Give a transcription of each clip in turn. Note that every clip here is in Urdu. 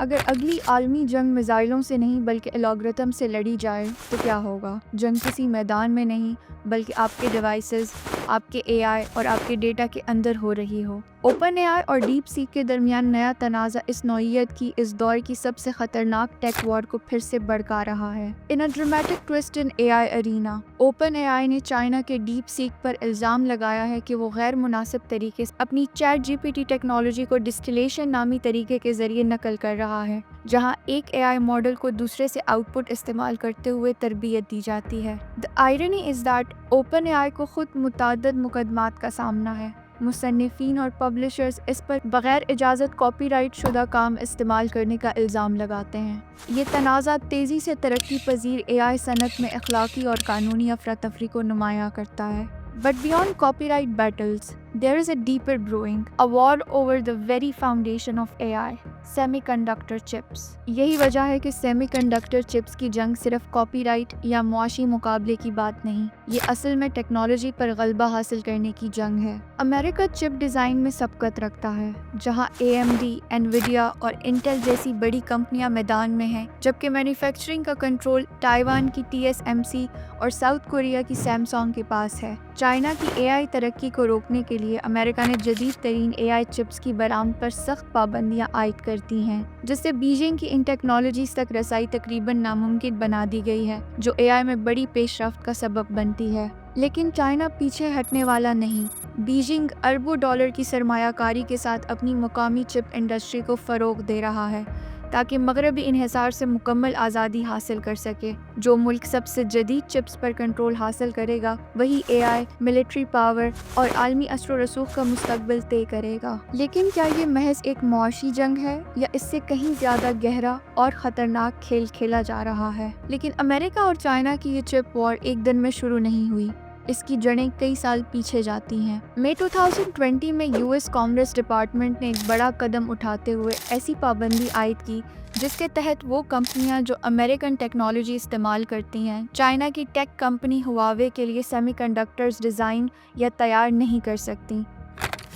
اگر اگلی عالمی جنگ میزائلوں سے نہیں بلکہ الگورتھم سے لڑی جائے تو کیا ہوگا؟ جنگ کسی میدان میں نہیں بلکہ آپ کے ڈیوائسز، آپ کے اے آئی اور آپ کے ڈیٹا کے اندر ہو رہی ہو۔ اوپن اے آئی اور ڈیپ سیک کے درمیان نیا تنازع اس نوعیت کی اس دور کی سب سے خطرناک ٹیک وار کو پھر سے بھڑکا رہا ہے۔ ان اے dramatic twist in a I Irina, open A آئی نے چائنا کے ڈیپ سیک پر الزام لگایا ہے کہ وہ غیر مناسب طریقے سے اپنی chat G P T technology کو ڈسٹلیشن نامی طریقے کے ذریعے نقل کر رہا ہے، جہاں ایک اے آئی ماڈل کو دوسرے سے آؤٹ پٹ استعمال کرتے ہوئے تربیت دی جاتی ہے۔ The irony is that open A I کو خود متعدد مقدمات کا سامنا ہے۔ مصنفین اور پبلشرز اس پر بغیر اجازت کاپی رائٹ شدہ کام استعمال کرنے کا الزام لگاتے ہیں۔ یہ تنازع تیزی سے ترقی پذیر اے آئی صنعت میں اخلاقی اور قانونی افراتفری کو نمایاں کرتا ہے۔ But beyond copyright battles, there is a deeper brewing, a war over the very foundation of AI, semiconductor chips۔ یہی وجہ ہے کہ سیمی کنڈکٹر چپس کی جنگ صرف کاپی رائٹ یا معاشی مقابلے کی بات نہیں، یہ اصل میں ٹیکنالوجی پر غلبہ حاصل کرنے کی جنگ ہے۔ امریکہ چپ ڈیزائن میں سبقت رکھتا ہے، جہاں اے ایم ڈی، انویڈیا اور انٹل جیسی بڑی کمپنیاں میدان میں ہیں، جبکہ مینوفیکچرنگ کا کنٹرول تائیوان کی ٹی ایس ایم سی اور ساؤتھ کوریا کی سیمسانگ کے پاس ہے۔ چائنا کی اے آئی ترقی کو روکنے کے لیے امریکہ نے جدید ترین اے آئی چپس کی برآمد پر سخت پابندیاں عائد کر دی ہیں، جس سے بیجنگ کی ان ٹیکنالوجیز تک رسائی تقریباً ناممکن بنا دی گئی ہے، جو اے آئی میں بڑی پیش رفت کا سبب بنتی ہے۔ لیکن چائنا پیچھے ہٹنے والا نہیں۔ بیجنگ اربوں ڈالر کی سرمایہ کاری کے ساتھ اپنی مقامی چپ انڈسٹری کو فروغ دے رہا ہے، تاکہ مغربی انحصار سے مکمل آزادی حاصل کر سکے۔ جو ملک سب سے جدید چپس پر کنٹرول حاصل کرے گا، وہی اے آئی، ملٹری پاور اور عالمی اثر و رسوخ کا مستقبل طے کرے گا۔ لیکن کیا یہ محض ایک معاشی جنگ ہے یا اس سے کہیں زیادہ گہرا اور خطرناک کھیل کھیلا جا رہا ہے؟ لیکن امریکہ اور چائنا کی یہ چپ وار ایک دن میں شروع نہیں ہوئی، اس کی جڑیں کئی سال پیچھے جاتی ہیں۔ مئی 2020 میں یو ایس کامرس ڈپارٹمنٹ نے ایک بڑا قدم اٹھاتے ہوئے ایسی پابندی عائد کی جس کے تحت وہ کمپنیاں جو امریکن ٹیکنالوجی استعمال کرتی ہیں، چائنا کی ٹیک کمپنی ہواوے کے لیے سیمی کنڈکٹرز ڈیزائن یا تیار نہیں کر سکتی۔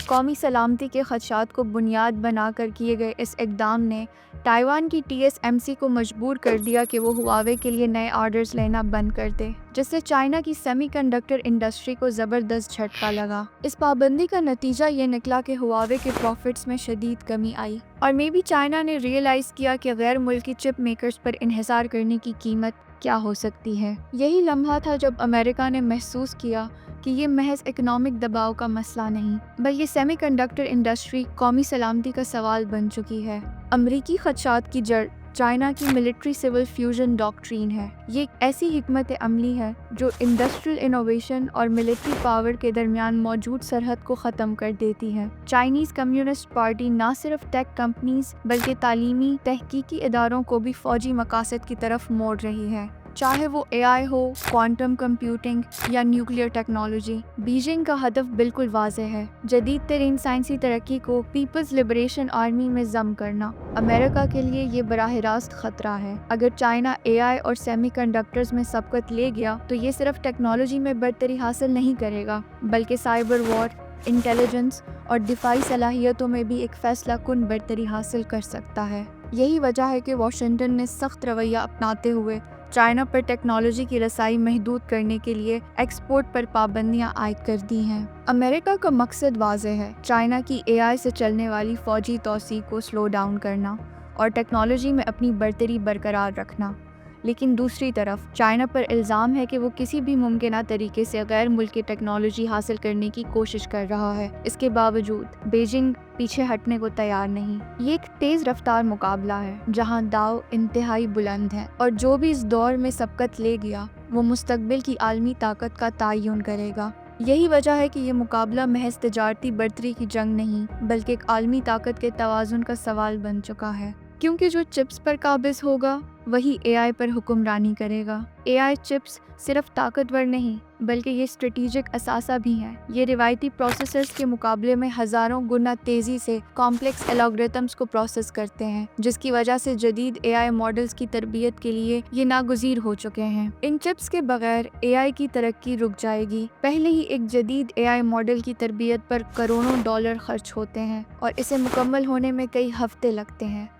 قومی سلامتی کے خدشات کو بنیاد بنا کر کیے گئے اس اقدام نے تائیوان کی ٹی ایس ایم سی کو مجبور کر دیا کہ وہ ہواوے کے لیے نئے آرڈرز لینا بند کر دے، جس سے چائنا کی سیمی کنڈکٹر انڈسٹری کو زبردست جھٹکا لگا۔ اس پابندی کا نتیجہ یہ نکلا کہ ہواوے کے پروفٹس میں شدید کمی آئی، اور چائنا نے ریئلائز کیا کہ غیر ملکی چپ میکرز پر انحصار کرنے کی قیمت کیا ہو سکتی ہے۔ یہی لمحہ تھا جب امریکہ نے محسوس کیا کہ یہ محض اکنامک دباؤ کا مسئلہ نہیں، بلکہ سیمی کنڈکٹر انڈسٹری قومی سلامتی کا سوال بن چکی ہے۔ امریکی خدشات کی جڑ چائنا کی ملٹری سول فیوژن ڈاکٹرین ہے۔ یہ ایک ایسی حکمت عملی ہے جو انڈسٹریل انوویشن اور ملٹری پاور کے درمیان موجود سرحد کو ختم کر دیتی ہے۔ چائنیز کمیونسٹ پارٹی نہ صرف ٹیک کمپنیز بلکہ تعلیمی، تحقیقی اداروں کو بھی فوجی مقاصد کی طرف موڑ رہی ہے، چاہے وہ اے آئی ہو، کوانٹم کمپیوٹنگ یا نیوکلیئر ٹیکنالوجی۔ بیجنگ کا ہدف بالکل واضح ہے، جدید ترین سائنسی ترقی کو پیپلز لبریشن آرمی میں ضم کرنا۔ امریکہ کے لیے یہ براہ راست خطرہ ہے۔ اگر چائنا اے آئی اور سیمی کنڈکٹرز میں سبقت لے گیا تو یہ صرف ٹیکنالوجی میں برتری حاصل نہیں کرے گا، بلکہ سائبر وار، انٹیلیجنس اور دفاعی صلاحیتوں میں بھی ایک فیصلہ کن برتری حاصل کر سکتا ہے۔ یہی وجہ ہے کہ واشنگٹن نے سخت رویہ اپناتے ہوئے چائنا پر ٹیکنالوجی کی رسائی محدود کرنے کے لیے ایکسپورٹ پر پابندیاں عائد کر دی ہیں۔ امریکہ کا مقصد واضح ہے، چائنا کی اے آئی سے چلنے والی فوجی توسیع کو سلو ڈاؤن کرنا اور ٹیکنالوجی میں اپنی برتری برقرار رکھنا۔ لیکن دوسری طرف چائنا پر الزام ہے کہ وہ کسی بھی ممکنہ طریقے سے غیر ملکی ٹیکنالوجی حاصل کرنے کی کوشش کر رہا ہے۔ اس کے باوجود بیجنگ پیچھے ہٹنے کو تیار نہیں۔ یہ ایک تیز رفتار مقابلہ ہے جہاں داؤ انتہائی بلند ہے، اور جو بھی اس دور میں سبقت لے گیا وہ مستقبل کی عالمی طاقت کا تعین کرے گا۔ یہی وجہ ہے کہ یہ مقابلہ محض تجارتی برتری کی جنگ نہیں بلکہ ایک عالمی طاقت کے توازن کا سوال بن چکا ہے، کیونکہ جو چپس پر قابض ہوگا وہی اے آئی پر حکمرانی کرے گا۔ اے آئی چپس صرف طاقتور نہیں بلکہ یہ اسٹریٹجک اثاثہ بھی ہیں۔ یہ روایتی پروسیسرز کے مقابلے میں ہزاروں گنا تیزی سے کمپلیکس الگورتھمز کو پروسیس کرتے ہیں، جس کی وجہ سے جدید اے آئی ماڈلز کی تربیت کے لیے یہ ناگزیر ہو چکے ہیں۔ ان چپس کے بغیر اے آئی کی ترقی رک جائے گی۔ پہلے ہی ایک جدید اے آئی ماڈل کی تربیت پر کروڑوں ڈالر خرچ ہوتے ہیں اور اسے مکمل ہونے میں کئی ہفتے لگتے ہیں۔